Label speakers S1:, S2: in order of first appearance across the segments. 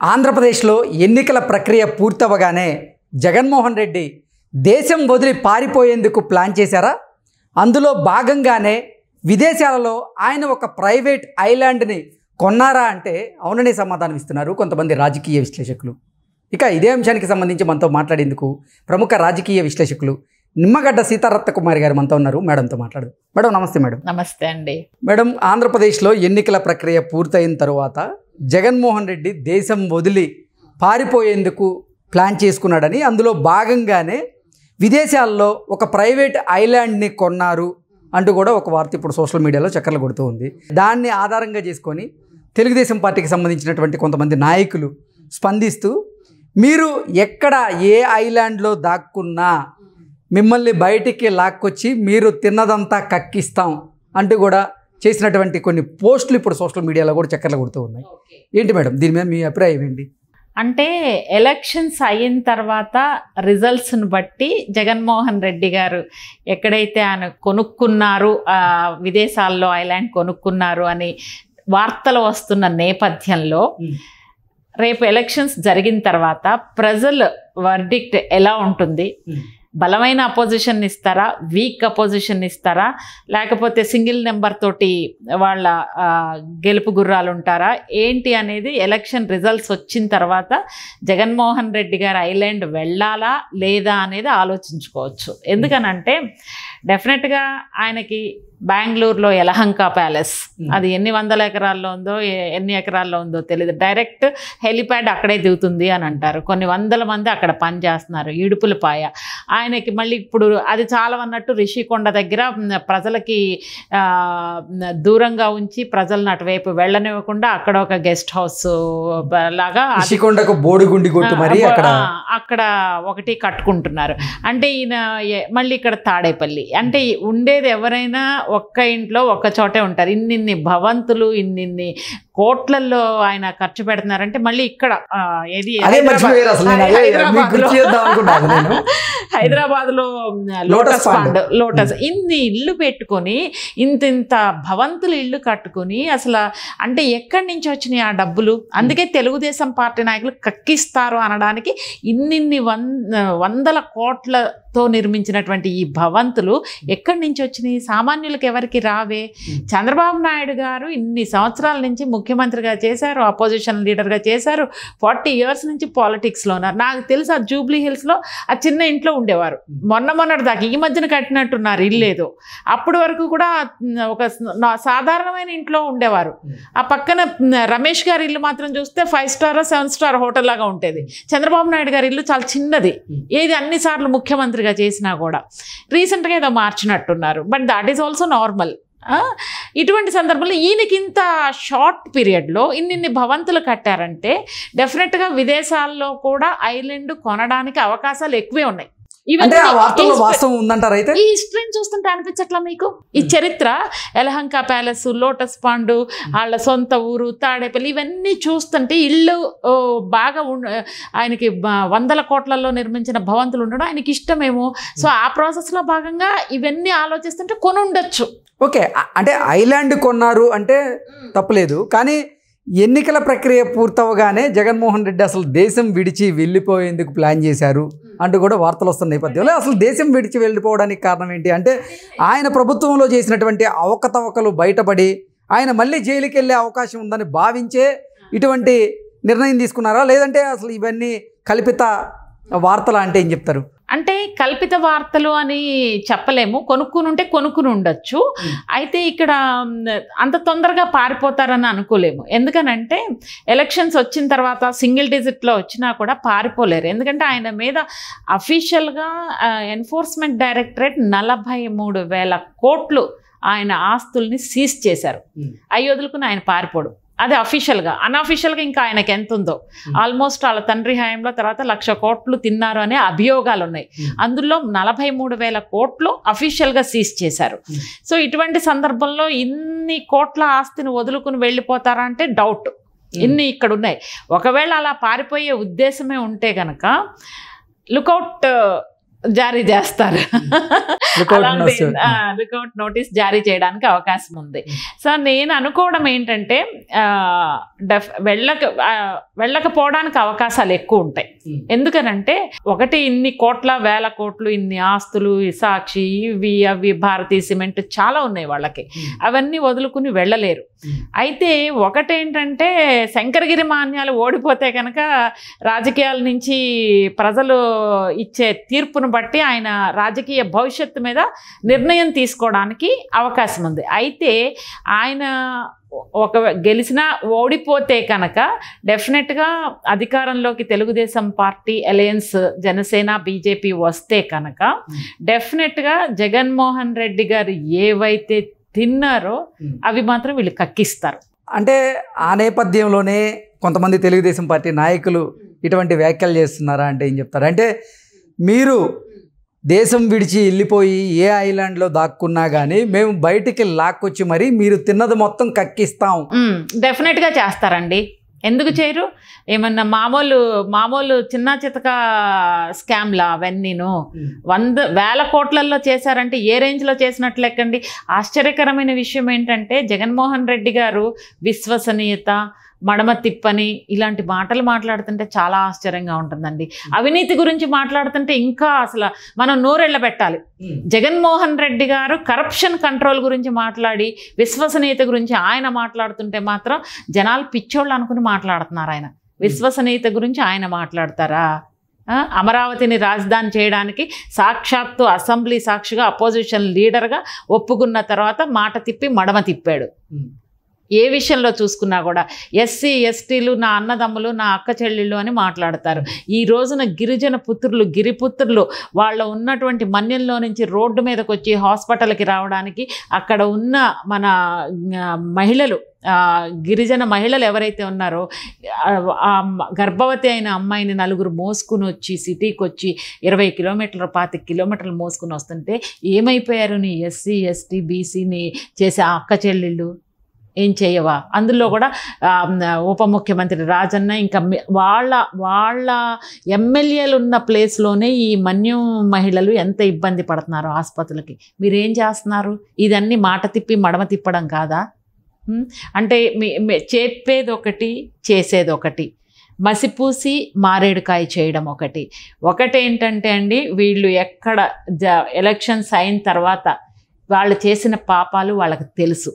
S1: ఆంధ్రప్రదేశ్లో ఎన్నికల ప్రక్రియ పూర్తవగానే జగన్మోహన్ రెడ్డి దేశం వదిలి పారిపోయేందుకు ప్లాన్ చేశారా? అందులో భాగంగానే విదేశాలలో ఆయన ఒక ప్రైవేట్ ఐలాండ్ని కొన్నారా అంటే అవుననే సమాధానం ఇస్తున్నారు కొంతమంది రాజకీయ విశ్లేషకులు. ఇక ఇదే అంశానికి సంబంధించి మనతో మాట్లాడేందుకు ప్రముఖ రాజకీయ విశ్లేషకులు నిమ్మగడ్డ సీతారత్న కుమారి గారు మనతో ఉన్నారు. మేడంతో మాట్లాడదు. మేడం నమస్తే. మేడం
S2: నమస్తే అండి.
S1: మేడం, ఆంధ్రప్రదేశ్లో ఎన్నికల ప్రక్రియ పూర్తయిన తరువాత జగన్మోహన్ రెడ్డి దేశం వదిలి పారిపోయేందుకు ప్లాన్ చేసుకున్నాడని, అందులో భాగంగానే విదేశాల్లో ఒక ప్రైవేట్ ఐలాండ్ని కొన్నారు అంటూ కూడా ఒక వార్త ఇప్పుడు సోషల్ మీడియాలో చక్కర్లు కొడుతూ ఉంది. దాన్ని ఆధారంగా చేసుకొని తెలుగుదేశం పార్టీకి సంబంధించినటువంటి కొంతమంది నాయకులు స్పందిస్తూ, మీరు ఎక్కడ ఏ ఐలాండ్లో దాక్కున్నా మిమ్మల్ని బయటికి లాక్కొచ్చి మీరు తిన్నదంతా కక్కిస్తాం అంటూ కూడా చేసినటువంటి కొన్ని పోస్టులు ఇప్పుడు సోషల్ మీడియాలో కూడా చక్కర్లు కొడుతూ ఉన్నాయి. ఏంటి మేడం దీని మీద మీ అభిప్రాయం ఏంటి?
S2: అంటే ఎలక్షన్స్ అయిన తర్వాత రిజల్ట్స్ని బట్టి జగన్మోహన్ రెడ్డి గారు ఎక్కడైతే ఆయన కొనుక్కున్నారు, విదేశాల్లో ఐలాండ్ కొనుక్కున్నారు అని వార్తలు వస్తున్న నేపథ్యంలో రేపు ఎలక్షన్స్ జరిగిన తర్వాత ప్రజల వర్డిక్ట్ ఎలా ఉంటుంది? బలమైన అపోజిషన్ ఇస్తారా, వీక్ అపోజిషన్ ఇస్తారా, లేకపోతే సింగిల్ నెంబర్ తోటి వాళ్ళ గెలుపు గుర్రాలు ఉంటారా ఏంటి అనేది ఎలక్షన్ రిజల్ట్స్ వచ్చిన తర్వాత జగన్మోహన్ రెడ్డి గారు ఐలాండ్ వెళ్ళాలా లేదా అనేది ఆలోచించుకోవచ్చు. ఎందుకనంటే డెఫినెట్గా ఆయనకి బెంగళూరులో యలహంక ప్యాలెస్, అది ఎన్ని వందల ఎకరాల్లో ఉందో ఎన్ని ఎకరాల్లో ఉందో తెలియదు, డైరెక్ట్ హెలిప్యాడ్ అక్కడే దిగుతుంది అని అంటారు. కొన్ని వందల మంది అక్కడ పని చేస్తున్నారు. ఇడుపులపాయ ఆయనకి మళ్ళీ ఇప్పుడు అది చాలా అన్నట్టు రిషికొండ దగ్గర ప్రజలకి దూరంగా ఉంచి ప్రజలను అటువైపు వెళ్ళనివ్వకుండా అక్కడ ఒక గెస్ట్ హౌస్ లాగా అక్కడ ఒకటి కట్టుకుంటున్నారు. అంటే ఈయన మళ్ళీ ఇక్కడ తాడేపల్లి, అంటే ఉండేది ఎవరైనా ఒక్క ఇంట్లో ఒక్క చోటే ఉంటారు. ఇన్నిన్ని భవంతులు ఇన్నిన్ని కోట్లల్లో ఆయన ఖర్చు పెడుతున్నారంటే మళ్ళీ ఇక్కడ ఏది హైదరాబాద్ లో లోటస్ ఇన్ని ఇల్లు పెట్టుకొని ఇంత భవంతులు ఇల్లు కట్టుకుని అసలు అంటే ఎక్కడి నుంచి వచ్చినాయి ఆ డబ్బులు? అందుకే తెలుగుదేశం పార్టీ నాయకులు కక్కిస్తారు అనడానికి ఇన్నిన్ని వందల కోట్లతో నిర్మించినటువంటి ఈ భవంతులు ఎక్కడి నుంచి వచ్చినాయి? సామాన్యులకు ఎవరికి రావే. చంద్రబాబు నాయుడు గారు ఇన్ని సంవత్సరాల నుంచి ముఖ్యమంత్రిగా చేశారు, అపోజిషన్ లీడర్గా చేశారు, 40 years నుంచి పాలిటిక్స్లో ఉన్నారు. నాకు తెలుసు ఆ జూబ్లీ హిల్స్లో ఆ చిన్న ఇంట్లో ఉండేవారు. మొన్నటి దాకా ఈ మధ్యన కట్టినట్టున్నారు ఇల్లేదో. అప్పటి వరకు కూడా ఒక సాధారణమైన ఇంట్లో ఉండేవారు. ఆ పక్కన రమేష్ గారి ఇల్లు మాత్రం చూస్తే 5 star 7 star హోటల్ లాగా ఉంటుంది. చంద్రబాబు నాయుడు గారి ఇల్లు చాలా చిన్నది. ఏది అన్నిసార్లు ముఖ్యమంత్రిగా చేసినా కూడా రీసెంట్గా ఏదో మార్చినట్టున్నారు. But that is also normal. ఇటువంటి సందర్భంలో ఈయనకి ఇంత షార్ట్ పీరియడ్లో ఇన్ని భవంతులు కట్టారంటే డెఫినెట్గా విదేశాల్లో కూడా ఐలాండ్ కొనడానికి అవకాశాలు ఎక్కువే ఉన్నాయి. ఈ హిస్టరీని చూస్తుంటే అనిపించట్లా మీకు? ఈ చరిత్ర, యలహంక ప్యాలెస్, లోటస్ పాండ్, వాళ్ళ సొంత ఊరు తాడేపల్లి, ఇవన్నీ చూస్తుంటే ఇల్లు బాగా ఆయనకి వందల కోట్లలో నిర్మించిన భవంతులు ఉండడం ఆయనకి ఇష్టమేమో. సో ఆ ప్రాసెస్లో భాగంగా ఇవన్నీ ఆలోచిస్తుంటే కొని ఉండొచ్చు.
S1: ఓకే, అంటే ఐలాండ్ కొన్నారు అంటే తప్పులేదు, కానీ ఎన్నికల ప్రక్రియ పూర్తవగానే జగన్మోహన్ రెడ్డి అసలు దేశం విడిచి వెళ్ళిపోయేందుకు ప్లాన్ చేశారు అంటూ కూడా వార్తలు వస్తున్న నేపథ్యంలో అసలు దేశం విడిచి వెళ్ళిపోవడానికి కారణం ఏంటి? అంటే ఆయన ప్రభుత్వంలో చేసినటువంటి అవకతవకలు బయటపడి ఆయన మళ్ళీ జైలుకి వెళ్ళే అవకాశం ఉందని భావించే ఇటువంటి నిర్ణయం తీసుకున్నారా, లేదంటే అసలు ఇవన్నీ కల్పిత వార్తలు అంటే ఏం చెప్తారు?
S2: అంటే కల్పిత వార్తలు అని చెప్పలేము. కొనుక్కుని ఉండొచ్చు. అయితే ఇక్కడ అంత తొందరగా పారిపోతారని అనుకోలేము. ఎందుకనంటే ఎలక్షన్స్ వచ్చిన తర్వాత సింగిల్ డిజిట్లో వచ్చినా కూడా పారిపోలేరు. ఎందుకంటే ఆయన మీద అఫీషియల్గా ఎన్ఫోర్స్మెంట్ డైరెక్టరేట్ 43,000 కోట్లు ఆయన ఆస్తుల్ని సీజ్ చేశారు. అవి వదులుకుని ఆయన పారిపోడు. అది అఫీషియల్గా. అన్అఫీషియల్గా ఇంకా ఆయనకి ఎంత ఉందో ఆల్మోస్ట్ వాళ్ళ తండ్రి హయాంలో తర్వాత 1,00,000 కోట్లు తిన్నారు అనే అభియోగాలు ఉన్నాయి. అందులో 43,000 కోట్లు అఫీషియల్గా సీజ్ చేశారు. సో ఇటువంటి సందర్భంలో ఇన్ని కోట్ల ఆస్తిని వదులుకుని వెళ్ళిపోతారా అంటే డౌట్. ఇన్ని ఇక్కడ ఉన్నాయి. ఒకవేళ అలా పారిపోయే ఉద్దేశమే ఉంటే కనుక లుకౌట్ జారీ చేస్తారు.
S1: Lookout
S2: అలాంటి
S1: notice.
S2: లుకౌట్ నోటీస్ జారీ చేయడానికి అవకాశం ఉంది. సో నేను అనుకోవడం ఏంటంటే వెళ్ళకపోవడానికి అవకాశాలు ఎక్కువ ఉంటాయి. ఎందుకనంటే ఒకటి, ఇన్ని కోట్ల వేల కోట్లు, ఇన్ని ఆస్తులు, సాక్షి, ఇవి అవి, భారతీయ సిమెంట్ చాలా ఉన్నాయి వాళ్ళకి, అవన్నీ వదులుకుని వెళ్ళలేరు. అయితే ఒకటేంటంటే శంకరగిరి మాన్యాలు ఓడిపోతే కనుక రాజకీయాల నుంచి ప్రజలు ఇచ్చే తీర్పును బట్టి ఆయన రాజకీయ భవిష్యత్తు మీద నిర్ణయం తీసుకోవడానికి అవకాశం ఉంది. అయితే ఆయన గెలిచినా ఓడిపోతే కనుక డెఫినెట్గా అధికారంలోకి Telugu Desam party alliance, Janasena, BJP వస్తే కనుక డెఫినెట్గా జగన్మోహన్ రెడ్డి గారు ఏవైతే తిన్నారో అవి మాత్రం వీళ్ళు కక్కిస్తారు.
S1: అంటే ఆ నేపథ్యంలోనే కొంతమంది తెలుగుదేశం పార్టీ నాయకులు ఇటువంటి వ్యాఖ్యలు చేస్తున్నారా అంటే ఏం చెప్తారు? అంటే మీరు దేశం విడిచి వెళ్ళిపోయి ఏ ఐలాండ్లో దాక్కున్నా కానీ మేము బయటికి లాక్కొచ్చి మరి మీరు తిన్నది మొత్తం కక్కిస్తాం.
S2: డెఫినెట్గా చేస్తారండి. ఎందుకు చేయరు? ఏమన్నా మామూలు చిన్న చితక స్కామ్లా అవన్నీను 100,000 కోట్లలో చేశారంటే ఏ రేంజ్లో చేసినట్లు లెక్కండి. ఆశ్చర్యకరమైన విషయం ఏంటంటే జగన్మోహన్ రెడ్డి గారు విశ్వసనీయత, మడమ తిప్పని ఇలాంటి మాటలు మాట్లాడుతుంటే చాలా ఆశ్చర్యంగా ఉంటుందండి. అవినీతి గురించి మాట్లాడుతుంటే ఇంకా అసలు మనం నోరెళ్ళబెట్టాలి. జగన్మోహన్ రెడ్డి గారు కరప్షన్ కంట్రోల్ గురించి మాట్లాడి విశ్వసనీయత గురించి ఆయన మాట్లాడుతుంటే మాత్రం జనాలు పిచ్చోళ్ళు అనుకుని మాట్లాడుతున్నారు. ఆయన విశ్వసనీయత గురించి ఆయన మాట్లాడతారా? అమరావతిని రాజధాని చేయడానికి సాక్షాత్తు అసెంబ్లీ సాక్షిగా అపోజిషన్ లీడర్గా ఒప్పుకున్న తర్వాత మాట తిప్పి మడమ తిప్పాడు. ఏ విషయంలో చూసుకున్నా కూడా ఎస్సీ ఎస్టీలు నా అన్నదమ్ములు, నా అక్క చెల్లెళ్ళు అని మాట్లాడతారు. ఈ రోజున గిరిజన పుత్రులు, గిరిపుత్రులు వాళ్ళ ఉన్నటువంటి మన్యంలో నుంచి రోడ్డు మీదకి వచ్చి హాస్పిటల్కి రావడానికి అక్కడ ఉన్న మన మహిళలు, గిరిజన మహిళలు ఎవరైతే ఉన్నారో గర్భవతి అయిన అమ్మాయిని 4 మోసుకుని వచ్చి సిటీకి వచ్చి 20 కిలోమీటర్లు 25 కిలోమీటర్లు మోసుకుని వస్తుంటే ఏమైపోయారు నీ ఎస్సీ ఎస్టీ బీసీని చేసే అక్క చెల్లెళ్ళు? ఏం చేయవా? అందులో కూడా ఉప ముఖ్యమంత్రి రాజన్న ఇంకా వాళ్ళ ఎమ్మెల్యేలు ఉన్న ప్లేస్లోనే ఈ మన్యం మహిళలు ఎంత ఇబ్బంది పడుతున్నారు ఆసుపత్రులకి. మీరేం చేస్తున్నారు? ఇదన్నీ మాట తిప్పి మడమ తిప్పడం కాదా? అంటే చెప్పేది ఒకటి, చేసేది ఒకటి, మసిపూసి మారేడుకాయ చేయడం ఒకటేంటంటే అండి, వీళ్ళు ఎక్కడ ఎలక్షన్స్ అయిన తర్వాత వాళ్ళు చేసిన పాపాలు వాళ్ళకి తెలుసు.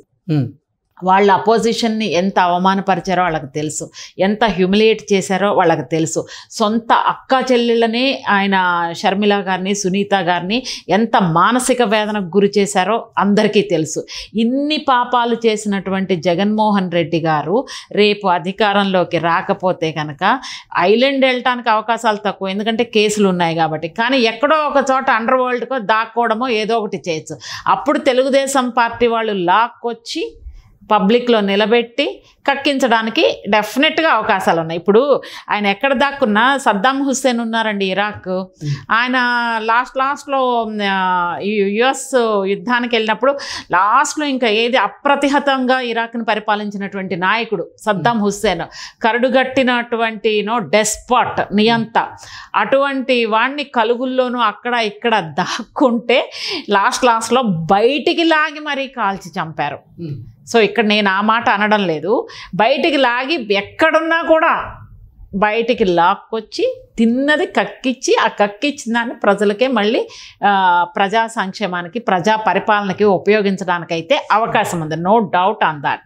S2: వాళ్ళ అపోజిషన్ని ఎంత అవమానపరిచారో వాళ్ళకి తెలుసు, ఎంత హ్యూమిలియేట్ చేశారో వాళ్ళకి తెలుసు. సొంత అక్క చెల్లెళ్ళని ఆయన షర్మిల గారిని, సునీత గారిని ఎంత మానసిక వేదనకు గురి చేశారో అందరికీ తెలుసు. ఇన్ని పాపాలు చేసినటువంటి జగన్మోహన్ రెడ్డి గారు రేపు అధికారంలోకి రాకపోతే కనుక ఐలాండ్ వెళ్ళటానికి అవకాశాలు తక్కువ, ఎందుకంటే కేసులు ఉన్నాయి కాబట్టి. కానీ ఎక్కడో ఒక చోట అండర్ వరల్డ్కో దాక్కోవడమో ఏదో ఒకటి చేయొచ్చు. అప్పుడు తెలుగుదేశం పార్టీ వాళ్ళు లాక్కొచ్చి పబ్లిక్లో నిలబెట్టి కక్కించడానికి డెఫినెట్గా అవకాశాలు ఉన్నాయి. ఇప్పుడు ఆయన ఎక్కడ దాక్కున్నా సద్దాం హుస్సేన్ ఉన్నారండి ఇరాక్. ఆయన లాస్ట్లో యుఎస్ యుద్ధానికి వెళ్ళినప్పుడు లాస్ట్లో ఇంకా ఏది అప్రతిహతంగా ఇరాక్ని పరిపాలించినటువంటి నాయకుడు సద్దాం హుస్సేన్, కరుడుగట్టినటువంటి డెస్పాట్ నియంత. అటువంటి వాడిని కలుగుల్లోనూ అక్కడ ఇక్కడ దాక్కుంటే లాస్ట్లో బయటికి లాగి మరీ కాల్చి చంపారు. సో ఇక్కడ నేను ఆ మాట అనడం లేదు. బయటికి లాగి ఎక్కడున్నా కూడా బయటికి లాక్కొచ్చి తిన్నది కక్కిచ్చి, ఆ కక్కిచ్చిన దాన్ని ప్రజలకే మళ్ళీ ప్రజా సంక్షేమానికి, ప్రజా పరిపాలనకి ఉపయోగించడానికైతే అవకాశం ఉంది. No doubt on that.